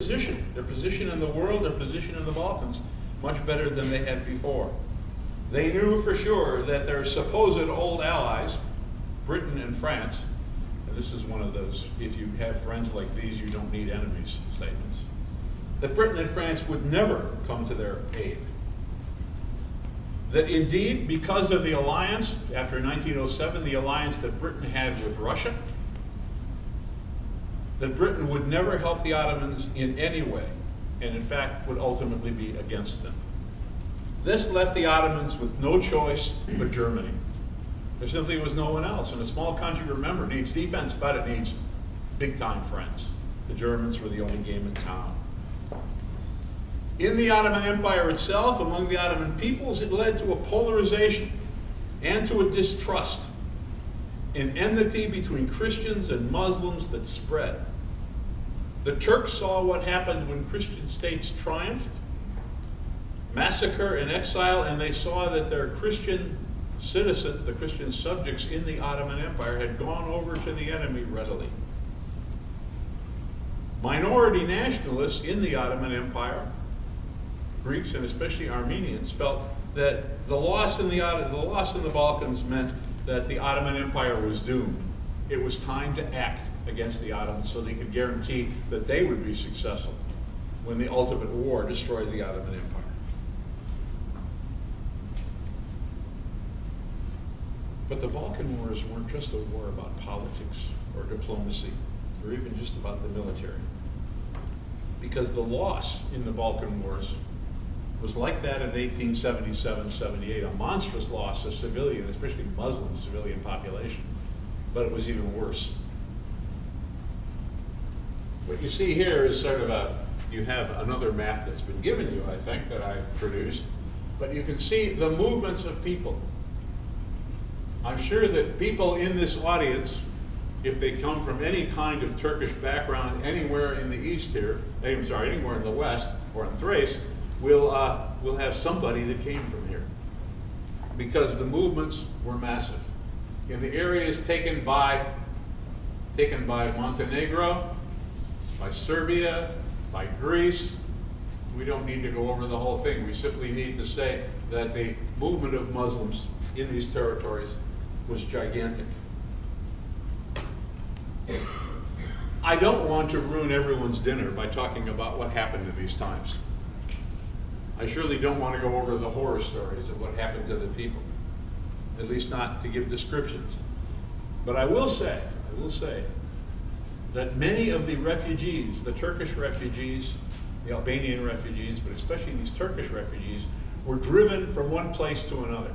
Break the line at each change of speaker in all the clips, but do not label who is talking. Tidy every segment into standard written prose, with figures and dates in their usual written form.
their position in the world, their position in the Balkans, much better than they had before. They knew for sure that their supposed old allies, Britain and France, and this is one of those, if you have friends like these, you don't need enemies statements, that Britain and France would never come to their aid. That indeed, because of the alliance, after 1907, the alliance that Britain had with Russia, that Britain would never help the Ottomans in any way, and in fact would ultimately be against them. This left the Ottomans with no choice but Germany. There simply was no one else. And a small country, remember, needs defense, but it needs big-time friends. The Germans were the only game in town. In the Ottoman Empire itself, among the Ottoman peoples, it led to a polarization and to a distrust, an enmity between Christians and Muslims that spread. The Turks saw what happened when Christian states triumphed, massacre and exile, and they saw that their Christian citizens, the Christian subjects in the Ottoman Empire, had gone over to the enemy readily. Minority nationalists in the Ottoman Empire, Greeks and especially Armenians, felt that the loss in the Balkans meant that the Ottoman Empire was doomed. It was time to act against the Ottomans so they could guarantee that they would be successful when the ultimate war destroyed the Ottoman Empire. But the Balkan Wars weren't just a war about politics or diplomacy or even just about the military. Because the loss in the Balkan Wars was like that in 1877-78, a monstrous loss of civilian, especially Muslim civilian population, but it was even worse. What you see here is sort of you have another map that's been given you, I think, that I produced, but you can see the movements of people. I'm sure that people in this audience, if they come from any kind of Turkish background anywhere in the East here, anywhere in the West or in Thrace, will have somebody that came from here, because the movements were massive. In the areas taken by Montenegro, by Serbia, by Greece, we don't need to go over the whole thing. We simply need to say that the movement of Muslims in these territories was gigantic. I don't want to ruin everyone's dinner by talking about what happened in these times. I surely don't want to go over the horror stories of what happened to the people, at least not to give descriptions. But I will say that many of the refugees, the Turkish refugees, the Albanian refugees, but especially these Turkish refugees, were driven from one place to another.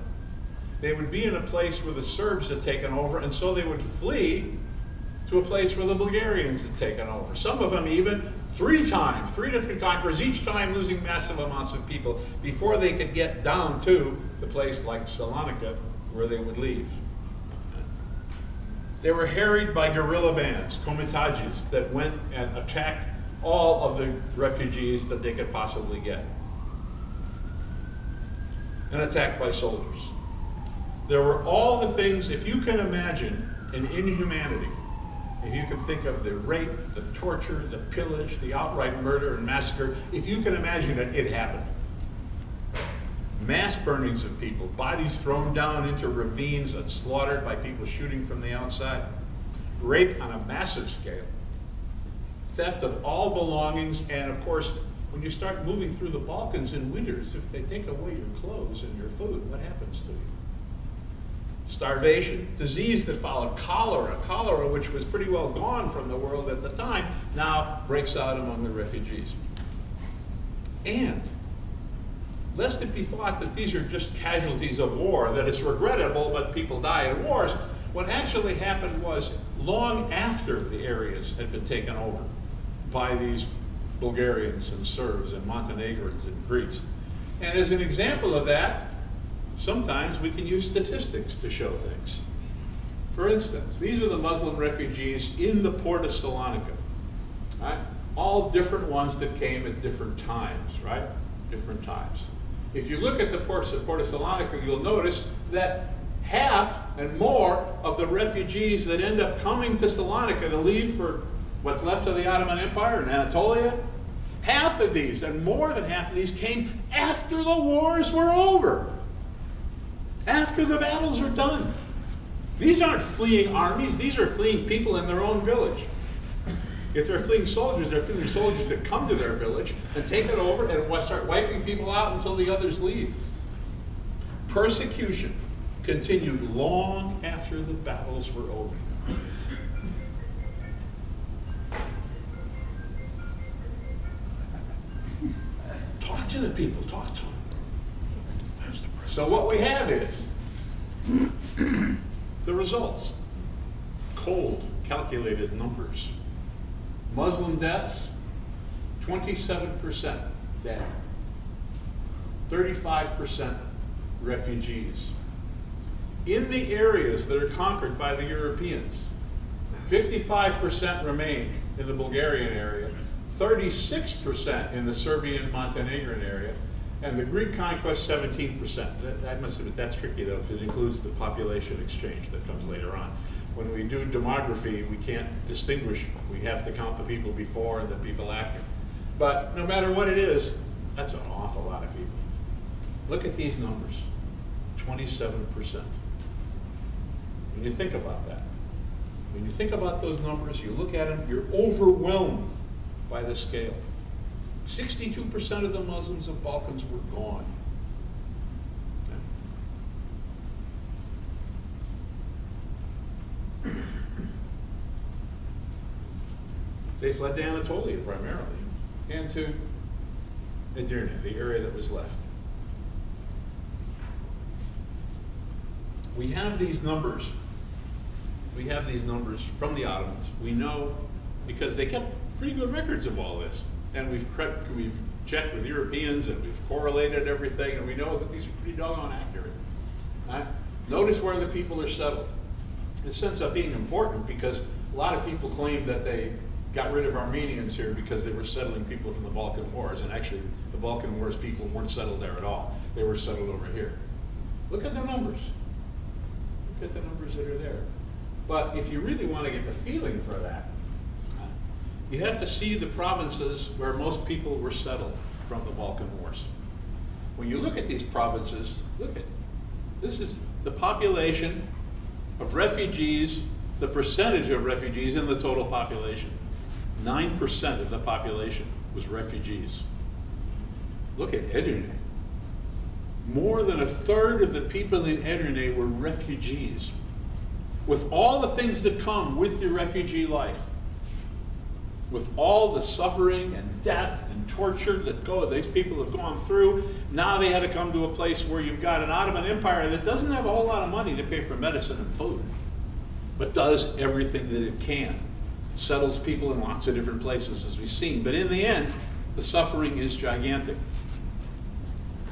They would be in a place where the Serbs had taken over, and so they would flee to a place where the Bulgarians had taken over. Some of them even 3 times, 3 different conquerors, each time losing massive amounts of people before they could get down to the place like Salonika where they would leave. They were harried by guerrilla bands, komitadjis, that went and attacked all of the refugees that they could possibly get, and attacked by soldiers. There were all the things, if you can imagine an inhumanity, if you can think of the rape, the torture, the pillage, the outright murder and massacre, if you can imagine it, it happened. Mass burnings of people, bodies thrown down into ravines and slaughtered by people shooting from the outside. Rape on a massive scale. Theft of all belongings, and of course, when you start moving through the Balkans in winters, if they take away your clothes and your food, what happens to you? Starvation, disease that followed, cholera which was pretty well gone from the world at the time, now breaks out among the refugees. And lest it be thought that these are just casualties of war, that it's regrettable but people die in wars, what actually happened was long after the areas had been taken over by these Bulgarians and Serbs and Montenegrins and Greeks. And as an example of that, sometimes we can use statistics to show things. For instance, these are the Muslim refugees in the port of Salonika, right? All different ones that came at different times, right? Different times. If you look at the port of Salonika, you'll notice that half and more of the refugees that end up coming to Salonika to leave for what's left of the Ottoman Empire in Anatolia, half of these, and more than half of these, came after the wars were over. After the battles are done. These aren't fleeing armies, these are fleeing people in their own village. If they're fleeing soldiers, they're fleeing soldiers that come to their village and take it over and start wiping people out until the others leave. Persecution continued long after the battles were over. Talk to the people, talk to them. So what we have is the results. Cold, calculated numbers. Muslim deaths, 27% dead. 35% refugees. In the areas that are conquered by the Europeans, 55% remained in the Bulgarian area, 36% in the Serbian Montenegrin area, and the Greek conquest 17%. That's tricky though, because it includes the population exchange that comes later on. When we do demography, we can't distinguish. We have to count the people before and the people after. But no matter what it is, that's an awful lot of people. Look at these numbers, 27%. When you think about that, when you think about those numbers, you look at them, you're overwhelmed by the scale. 62% of the Muslims of Balkans were gone. They fled to Anatolia primarily, and to Edirne, the area that was left. We have these numbers. We have these numbers from the Ottomans. We know because they kept pretty good records of all this. And we've checked with Europeans and we've correlated everything, and we know that these are pretty doggone accurate. Notice where the people are settled. This ends up being important because a lot of people claim that they got rid of Armenians here because they were settling people from the Balkan Wars, and actually the Balkan Wars people weren't settled there at all. They were settled over here. Look at the numbers. Look at the numbers that are there. But if you really want to get the feeling for that, you have to see the provinces where most people were settled from the Balkan Wars. When you look at these provinces, look at, this is the population of refugees, the percentage of refugees in the total population. 9% of the population was refugees. Look at Edirne. More than a third of the people in Edirne were refugees, with all the things that come with your refugee life. With all the suffering and death and torture that these people have gone through, now they had to come to a place where you've got an Ottoman Empire that doesn't have a whole lot of money to pay for medicine and food, but does everything that it can. Settles people in lots of different places, as we've seen. But in the end, the suffering is gigantic.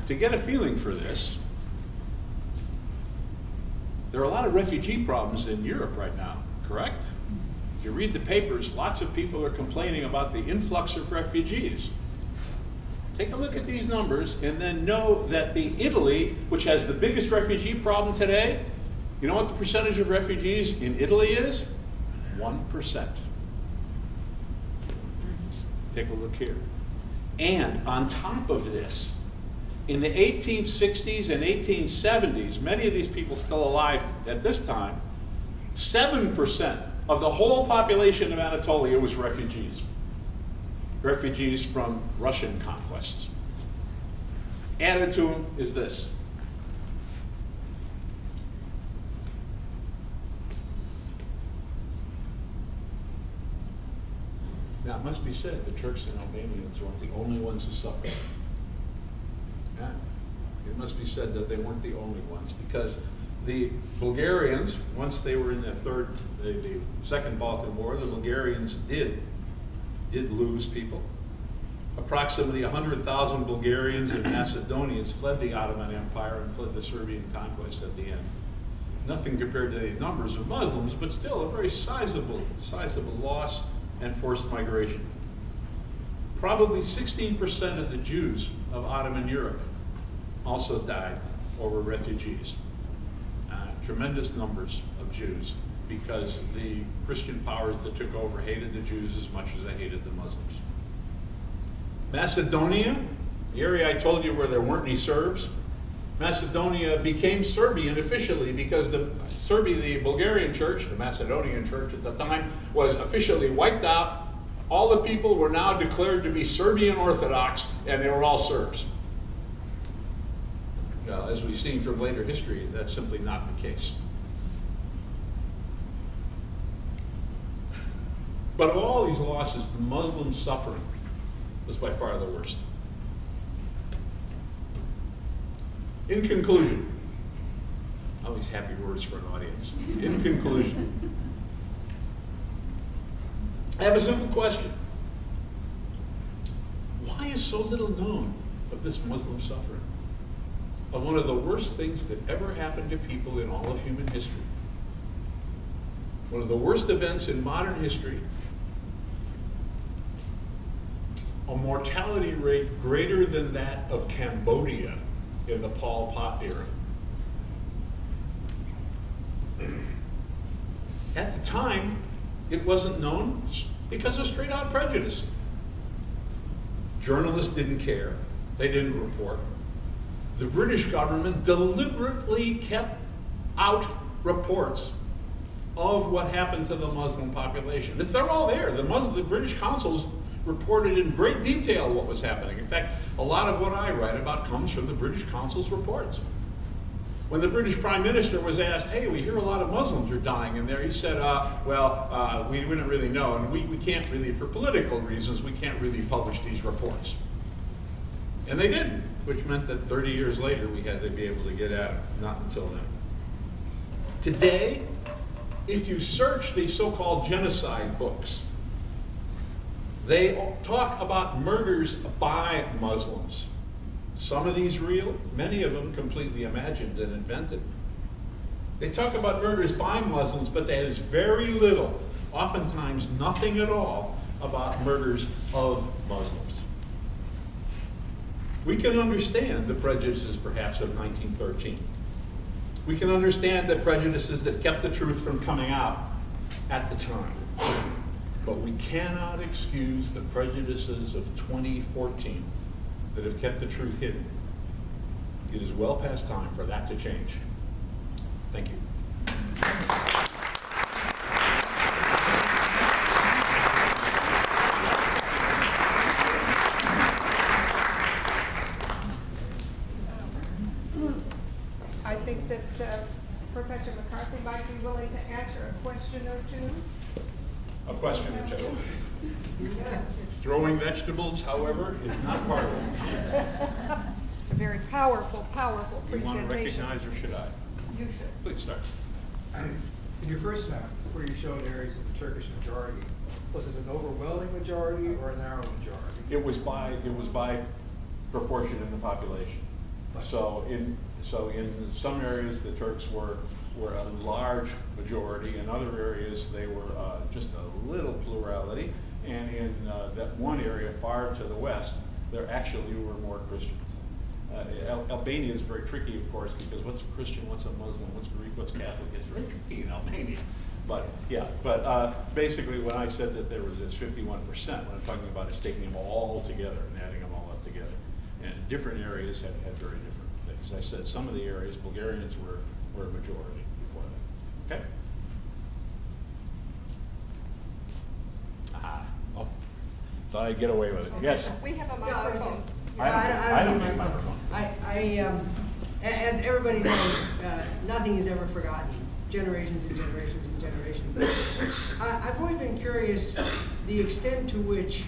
To get a feeling for this, there are a lot of refugee problems in Europe right now, correct? If you read the papers, lots of people are complaining about the influx of refugees. Take a look at these numbers and then know that Italy, which has the biggest refugee problem today, you know what the percentage of refugees in Italy is? 1%. Take a look here. And on top of this, in the 1860s and 1870s, many of these people still alive at this time, 7% of the whole population of Anatolia was refugees. Refugees from Russian conquests. Added to them is this. Now, it must be said, the Turks and Albanians weren't the only ones who suffered. Yeah. It must be said that they weren't the only ones, because the Bulgarians, once they were in the Second Balkan War, the Bulgarians did lose people. Approximately 100,000 Bulgarians and Macedonians fled the Ottoman Empire and fled the Serbian conquest at the end. Nothing compared to the numbers of Muslims, but still a very sizable loss and forced migration. Probably 16% of the Jews of Ottoman Europe also died or were refugees. Tremendous numbers of Jews, because the Christian powers that took over hated the Jews as much as they hated the Muslims. Macedonia, the area I told you where there weren't any Serbs, Macedonia became Serbian officially because the Bulgarian church, the Macedonian church at the time, was officially wiped out. All the people were now declared to be Serbian Orthodox, and they were all Serbs. As we've seen from later history, that's simply not the case. But of all these losses, the Muslim suffering was by far the worst. In conclusion, always happy words for an audience. In conclusion, I have a simple question. Why is so little known of this Muslim suffering? Of one of the worst things that ever happened to people in all of human history. One of the worst events in modern history. A mortality rate greater than that of Cambodia in the Pol Pot era. At the time, it wasn't known because of straight out prejudice. Journalists didn't care. They didn't report. The British government deliberately kept out reports of what happened to the Muslim population. They're all there. The British consuls reported in great detail what was happening. In fact, a lot of what I write about comes from the British consul's reports. When the British Prime Minister was asked, hey, we hear a lot of Muslims are dying in there, he said, we didn't really know, and we can't really, for political reasons, we can't really publish these reports. And they didn't, which meant that 30 years later we had to be able to get at it, not until then. Today, if you search these so-called genocide books, they talk about murders by Muslims. Some of these real, many of them completely imagined and invented. They talk about murders by Muslims, but there's very little, oftentimes nothing at all, about murders of Muslims. We can understand the prejudices, perhaps, of 1913. We can understand the prejudices that kept the truth from coming out at the time. But we cannot excuse the prejudices of 2014 that have kept the truth hidden. It is well past time for that to change. Thank you.
I think that Professor McCarthy might be willing to answer a question or two.
A question or two. Throwing vegetables, however, is not part of it.
It's a very powerful, powerful presentation.
You want to recognize, or should I?
You should.
Please start.
In your first map, where you showed areas of the Turkish majority, was it an overwhelming majority or a narrow majority?
It was by proportion in the population. So in some areas the Turks were a large majority. In other areas they were just a little plurality. And in that one area far to the west, there actually were more Christians. Albania is very tricky, of course, because what's a Christian, what's a Muslim, what's Greek, what's Catholic? It's very tricky in Albania. But yeah, basically when I said that there was this 51%, what I'm talking about is taking them all together and adding them all up together. And different areas had very different things. I said some of the areas, Bulgarians were a majority before that. Okay? Oh, thought I'd get away with it. Yes?
We have a microphone.
I don't need a microphone.
As everybody knows, nothing is ever forgotten. Generations and generations and generations. I've always been curious the extent to which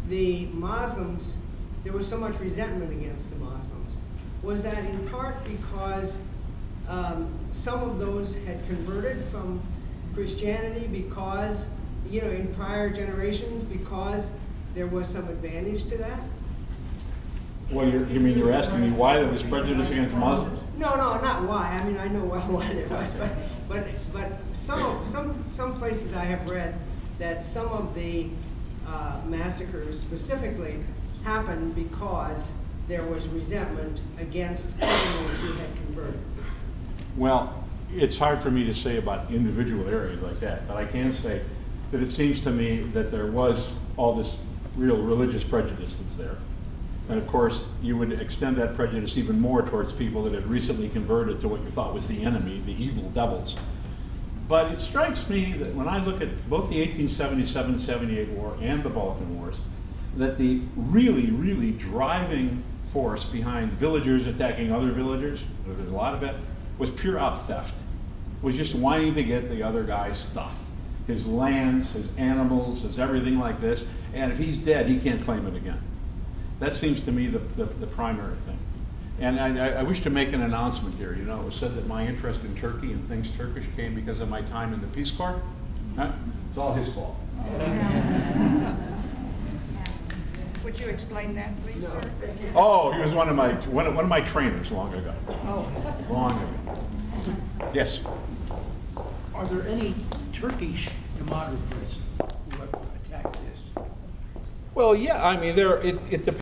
the Muslims, there was so much resentment against the Muslims. Was that in part because some of those had converted from Christianity because, in prior generations, because there was some advantage to that?
Well, you mean you're asking me why there was prejudice against Muslims?
No, not why. I mean, I know why there was, but some places I have read that some of the massacres specifically happened because there was resentment against families who had converted.
Well, it's hard for me to say about individual areas like that, but I can say that it seems to me that there was all this
real religious prejudice that's there. And of course, you would extend that prejudice even more towards people that had recently converted to what you thought was the enemy, the evil devils. But it strikes me that when I look at both the 1877-78 war and the Balkan Wars, that the really, really driving force behind villagers attacking other villagers, there's a lot of it, was pure out theft. Was just wanting to get the other guy's stuff, his lands, his animals, his everything like this, and if he's dead, he can't claim it again. That seems to me the primary thing. And I wish to make an announcement here. You know, it was said that my interest in Turkey and things Turkish came because of my time in the Peace Corps. Huh? It's all his fault.
Would you explain that, please, sir?
Oh, he was one of my trainers long ago.
Oh.
Long ago. Yes.
Are there any Turkish demographers who have attacked this?
Well, yeah. I mean, it depends.